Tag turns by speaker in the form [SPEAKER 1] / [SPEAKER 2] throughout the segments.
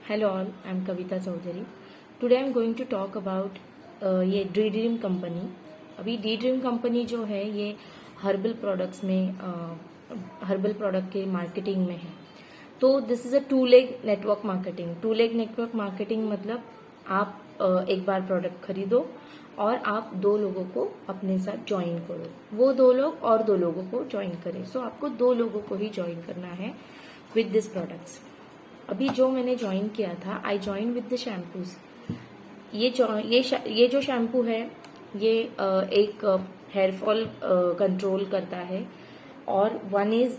[SPEAKER 1] Hello all, I'm Kavita Chaudhary. Today I'm going to talk about ये the dream company. अभी the dream company जो है ये herbal products में herbal product के मार्केटिंग में है. तो this is a two leg network marketing. Two leg network marketing मतलब आप एक बार प्रोडक्ट खरीदो और आप दो लोगों को अपने साथ ज्वाइन करो, वो दो लोग और दो लोगों को ज्वाइन करें. सो आपको दो लोगों को ही ज्वाइन करना है विद दिस प्रोडक्ट्स. अभी जो मैंने ज्वाइन किया था, I join with the shampoos. ये जो शैम्पू है ये एक हेयर फॉल कंट्रोल करता है और one is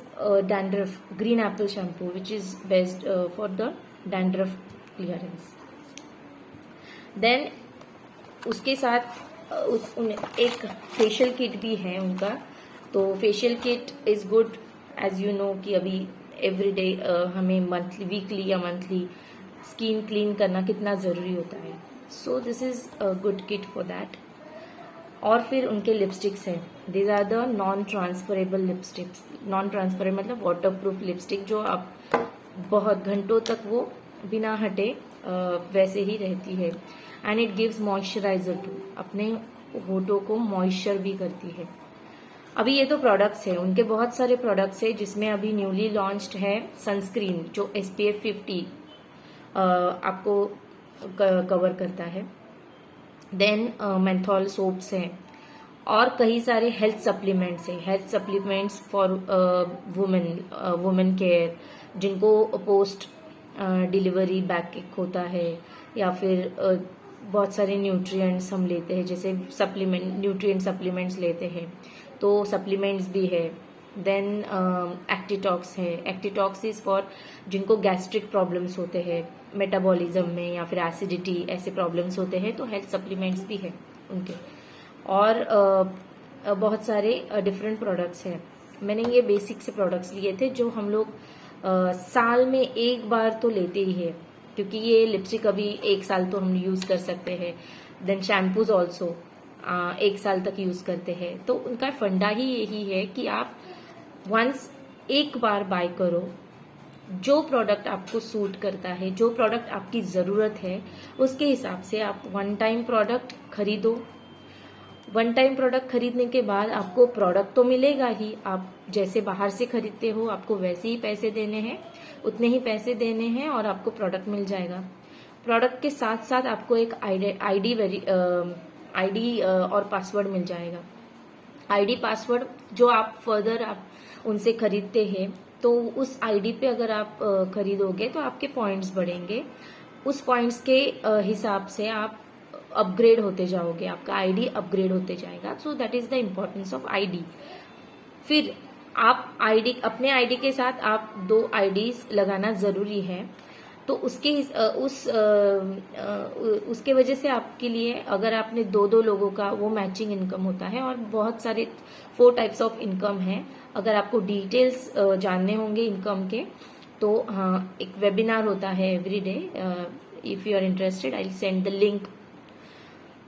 [SPEAKER 1] dandruff green apple shampoo which is best for the dandruff clearance. Then उसके साथ एक फेशियल किट भी है उनका. तो facial kit is good as you know कि अभी एवरी डे हमें मंथली वीकली या मंथली स्किन क्लीन करना कितना ज़रूरी होता है. So this is a good kit for that. और फिर उनके लिपस्टिक्स हैं. These are the non transferable lipsticks. Non transferable मतलब वाटर प्रूफ लिपस्टिक जो आप बहुत घंटों तक वो बिना हटे वैसे ही रहती है. And it gives moisturiser too. अपने होठों को मॉइस्चर भी करती है. अभी ये तो प्रोडक्ट्स है, उनके बहुत सारे प्रोडक्ट्स है जिसमें अभी न्यूली लॉन्च्ड है सनस्क्रीन जो SPF 50 आपको कवर करता है. देन मेंथॉल सोप्स हैं और कई सारे हेल्थ सप्लीमेंट्स हैं. Health supplements for women care जिनको पोस्ट डिलीवरी बैक होता है या फिर बहुत सारे न्यूट्रिएंट्स हम लेते हैं, जैसे न्यूट्रिएंट सप्लीमेंट्स लेते हैं तो सप्लीमेंट्स भी है. देन एक्टिटॉक्स है. एक्टिटॉक्स इज फॉर जिनको गैस्ट्रिक प्रॉब्लम्स होते हैं मेटाबॉलिज्म में या फिर एसिडिटी ऐसे प्रॉब्लम्स होते हैं तो हेल्थ सप्लीमेंट्स भी है उनके. और बहुत सारे डिफरेंट प्रोडक्ट्स हैं. मैंने ये बेसिक से प्रोडक्ट्स लिए थे जो हम लोग साल में एक बार तो लेते ही है क्योंकि ये लिपस्टिक अभी एक साल तो हम यूज कर सकते हैं. देन शैम्पूज ऑल्सो एक साल तक यूज करते हैं. तो उनका फंडा ही यही है कि आप वंस एक बार बाय करो, जो प्रोडक्ट आपको सूट करता है, जो प्रोडक्ट आपकी जरूरत है उसके हिसाब से आप वन टाइम प्रोडक्ट खरीदो. वन टाइम प्रोडक्ट खरीदने के बाद आपको प्रोडक्ट तो मिलेगा ही. आप जैसे बाहर से खरीदते हो आपको वैसे ही पैसे देने हैं, उतने ही पैसे देने हैं और आपको प्रोडक्ट मिल जाएगा. प्रोडक्ट के साथ साथ आपको एक आईडी और पासवर्ड मिल जाएगा. आईडी पासवर्ड जो आप फर्दर आप उनसे खरीदते हैं तो उस आईडी पे अगर आप खरीदोगे तो आपके पॉइंट्स बढ़ेंगे. उस पॉइंट्स के हिसाब से आप अपग्रेड होते जाओगे, आपका आईडी अपग्रेड होते जाएगा. So that is the importance of ID. फिर आप अपने आईडी के साथ आप दो आईडीज लगाना जरूरी है. तो उसके वजह से आपके लिए अगर आपने दो दो लोगों का वो मैचिंग इनकम होता है. और बहुत सारे 4 टाइप्स ऑफ इनकम है. अगर आपको डिटेल्स जानने होंगे इनकम के तो हाँ, एक वेबिनार होता है every day. If you are interested I will send the link.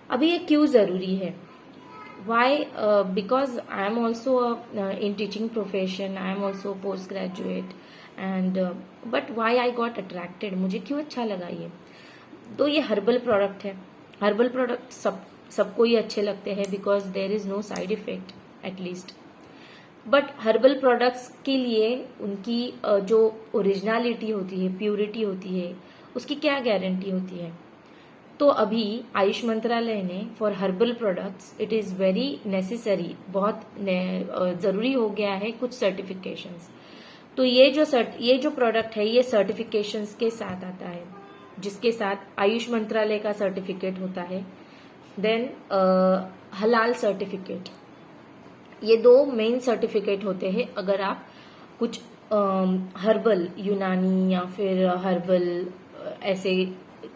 [SPEAKER 1] अभी ये क्यों जरूरी है? Why? Because I am also in teaching profession, I am also post graduate and but why I got attracted. मुझे क्यों अच्छा लगा ये? तो ये हर्बल प्रोडक्ट है. हर्बल प्रोडक्ट सबको ही अच्छे लगते हैं because there is no side effect at least. But herbal products के लिए उनकी जो ओरिजिनलिटी होती है, प्योरिटी होती है, उसकी क्या गारंटी होती है? तो अभी आयुष मंत्रालय ने for herbal products it is very necessary, बहुत जरूरी हो गया है कुछ सर्टिफिकेशंस. तो ये जो प्रोडक्ट है ये सर्टिफिकेशंस के साथ आता है, जिसके साथ आयुष मंत्रालय का सर्टिफिकेट होता है. देन हलाल सर्टिफिकेट. ये दो मेन सर्टिफिकेट होते हैं अगर आप कुछ हर्बल यूनानी या फिर हर्बल ऐसे.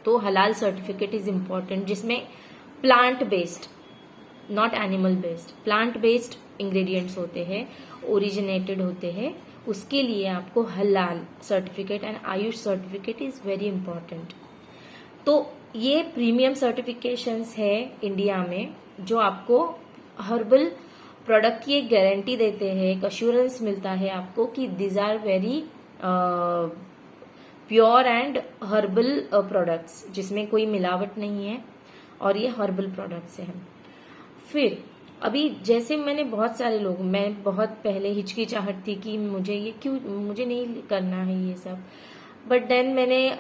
[SPEAKER 1] तो हलाल सर्टिफिकेट इज इम्पॉर्टेंट जिसमें plant based, not animal based, plant based ingredients होते हैं, ओरिजिनेटेड होते हैं. उसके लिए आपको हलाल certificate and Ayush certificate is very important. तो ये प्रीमियम सर्टिफिकेशंस है इंडिया में जो आपको हर्बल प्रोडक्ट की एक गारंटी देते हैं, एक अश्योरेंस मिलता है आपको कि these are very pure and herbal products, जिसमें कोई मिलावट नहीं है और ये हर्बल प्रोडक्ट्स हैं। फिर अभी जैसे मैं बहुत पहले हिचकिचाहट थी कि मुझे नहीं करना है ये सब, बट देन मैंने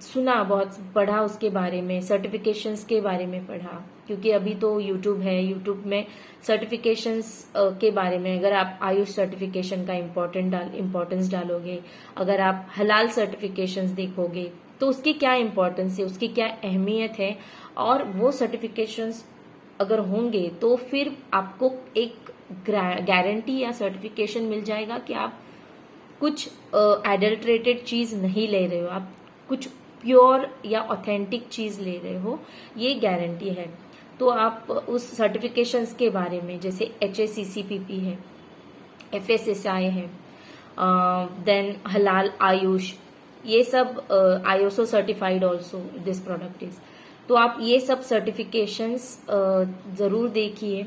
[SPEAKER 1] सुना, बहुत पढ़ा उसके बारे में, सर्टिफिकेशंस के बारे में पढ़ा, क्योंकि अभी तो यूट्यूब है, यूट्यूब में सर्टिफिकेशंस के बारे में, अगर आप आयुष सर्टिफिकेशन का इम्पोर्टेंस डालोगे, अगर आप हलाल सर्टिफिकेशंस देखोगे तो उसकी क्या इम्पोर्टेंस है, उसकी क्या अहमियत है, और वो सर्टिफिकेशंस अगर होंगे तो फिर आपको एक गारंटी या सर्टिफिकेशन मिल जाएगा कि आप कुछ एडल्ट्रेटेड चीज नहीं ले रहे हो, आप कुछ प्योर या ऑथेंटिक चीज ले रहे हो, ये गारंटी है। तो आप उस सर्टिफिकेशंस के बारे में, जैसे HACCP है, FSSAI है, देन हलाल आयुष, ये सब ISO certified also this product is. तो आप ये सब सर्टिफिकेशंस जरूर देखिए।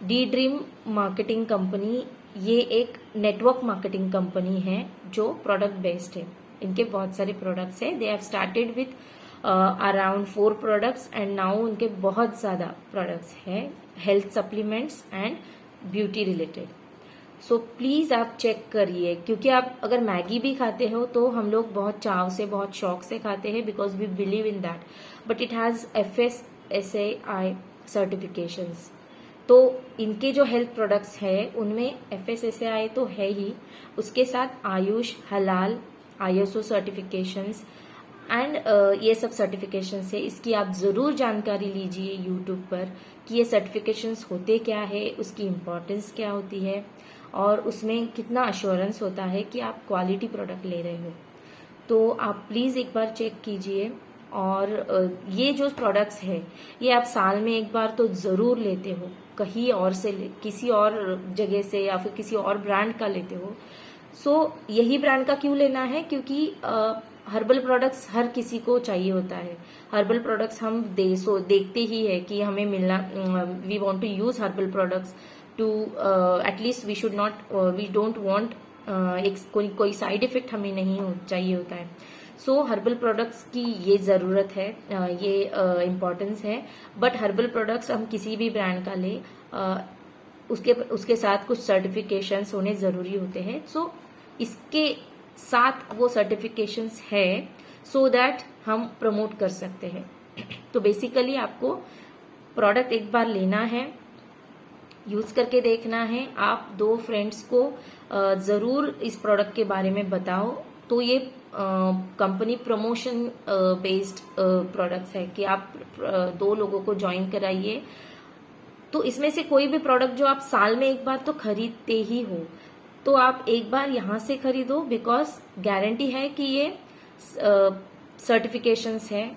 [SPEAKER 1] डी ड्रीम मार्केटिंग कंपनी, ये एक नेटवर्क मार्केटिंग कंपनी है जो प्रोडक्ट बेस्ड है। इनके बहुत सारे प्रोडक्ट्स है। They have started with around 4 products and now उनके बहुत ज्यादा प्रोडक्ट्स है, health supplements and beauty related. So please आप चेक करिए, क्योंकि आप अगर मैगी भी खाते हो तो हम लोग बहुत चाव से, बहुत शौक से खाते हैं, because we believe in that, but it has FSSAI certifications. तो इनके जो हेल्थ प्रोडक्ट्स है उनमें FSSAI तो है ही, उसके साथ आयुष, हलाल, ISO सर्टिफिकेशंस एंड ये सब सर्टिफिकेशंस है। इसकी आप जरूर जानकारी लीजिए यूट्यूब पर कि ये सर्टिफिकेशंस होते क्या है, उसकी इम्पोर्टेंस क्या होती है, और उसमें कितना अश्योरेंस होता है कि आप क्वालिटी प्रोडक्ट ले रहे हो। तो आप प्लीज एक बार चेक कीजिए। और ये जो प्रोडक्ट्स है ये आप साल में एक बार तो जरूर लेते हो, कहीं और से किसी और जगह से या फिर किसी और ब्रांड का लेते हो। सो यही ब्रांड का क्यों लेना है, क्योंकि हर्बल प्रोडक्ट्स हर किसी को चाहिए होता है। हर्बल प्रोडक्ट्स हम देखते ही है कि हमें मिलना, we want to use herbal products to at least we don't want कोई साइड इफेक्ट हमें नहीं चाहिए होता है। सो हर्बल प्रोडक्ट्स की ये जरूरत है, ये इम्पोर्टेंस है। बट हर्बल प्रोडक्ट्स हम किसी भी ब्रांड का ले, उसके साथ कुछ सर्टिफिकेशंस होने जरूरी होते हैं। सो इसके साथ वो सर्टिफिकेशंस है सो दैट हम प्रमोट कर सकते हैं। तो बेसिकली आपको प्रोडक्ट एक बार लेना है, यूज करके देखना है। आप 2 फ्रेंड्स को जरूर इस प्रोडक्ट के बारे में बताओ। तो ये कंपनी प्रमोशन बेस्ड प्रोडक्ट्स है कि आप 2 लोगों को ज्वाइन कराइए। तो इसमें से कोई भी प्रोडक्ट जो आप साल में एक बार तो खरीदते ही हो, तो आप एक बार यहां से खरीदो, बिकॉज गारंटी है कि ये सर्टिफिकेशंस है,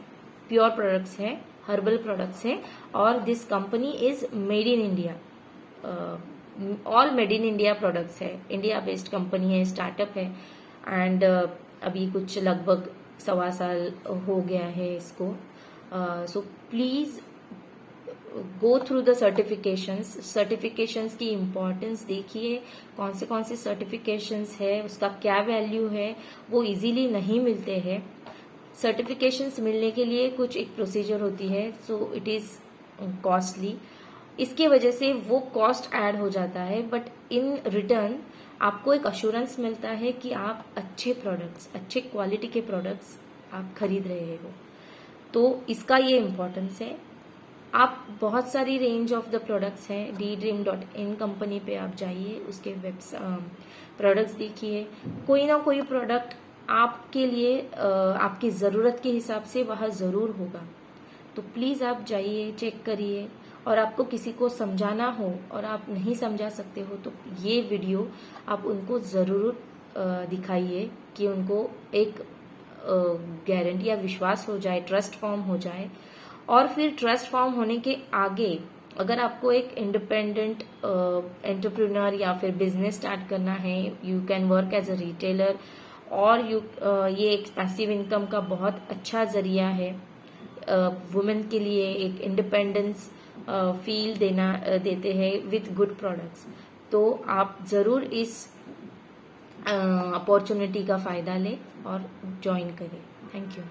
[SPEAKER 1] प्योर प्रोडक्ट्स है, हर्बल प्रोडक्ट्स है, और this company is made in India. All made in India products है, इंडिया बेस्ड कंपनी है, स्टार्टअप है। एंड अभी कुछ लगभग 1.25 साल हो गया है इसको। So please go through the certifications की इम्पोर्टेंस देखिए, कौन से सर्टिफिकेशंस है, उसका क्या वैल्यू है, वो इजीली नहीं मिलते हैं। सर्टिफिकेशंस मिलने के लिए कुछ एक प्रोसीजर होती है, सो इट इज कॉस्टली। इसके वजह से वो कॉस्ट ऐड हो जाता है, बट इन रिटर्न आपको एक अश्योरेंस मिलता है कि आप अच्छे प्रोडक्ट्स, अच्छे क्वालिटी के प्रोडक्ट्स आप खरीद रहे हो। तो इसका ये इम्पोर्टेंस है। आप बहुत सारी रेंज ऑफ द प्रोडक्ट्स हैं, ddream.in कंपनी पे आप जाइए, उसके प्रोडक्ट्स देखिए, कोई ना कोई प्रोडक्ट आपके लिए आपकी ज़रूरत के हिसाब से वहाँ ज़रूर होगा। तो प्लीज़ आप जाइए, चेक करिए। और आपको किसी को समझाना हो और आप नहीं समझा सकते हो तो ये वीडियो आप उनको ज़रूर दिखाइए कि उनको एक गारंटी या विश्वास हो जाए, ट्रस्ट फॉर्म हो जाए। और फिर ट्रस्ट फॉर्म होने के आगे अगर आपको एक इंडिपेंडेंट एंटरप्रेन्योर या फिर बिजनेस स्टार्ट करना है, you can work as a retailer, और ये एक पैसिव इनकम का बहुत अच्छा जरिया है। वुमेन के लिए एक इंडिपेंडेंस फील देते हैं विथ गुड प्रोडक्ट्स। तो आप जरूर इस अपॉर्चुनिटी का फायदा ले और ज्वाइन करें। Thank you.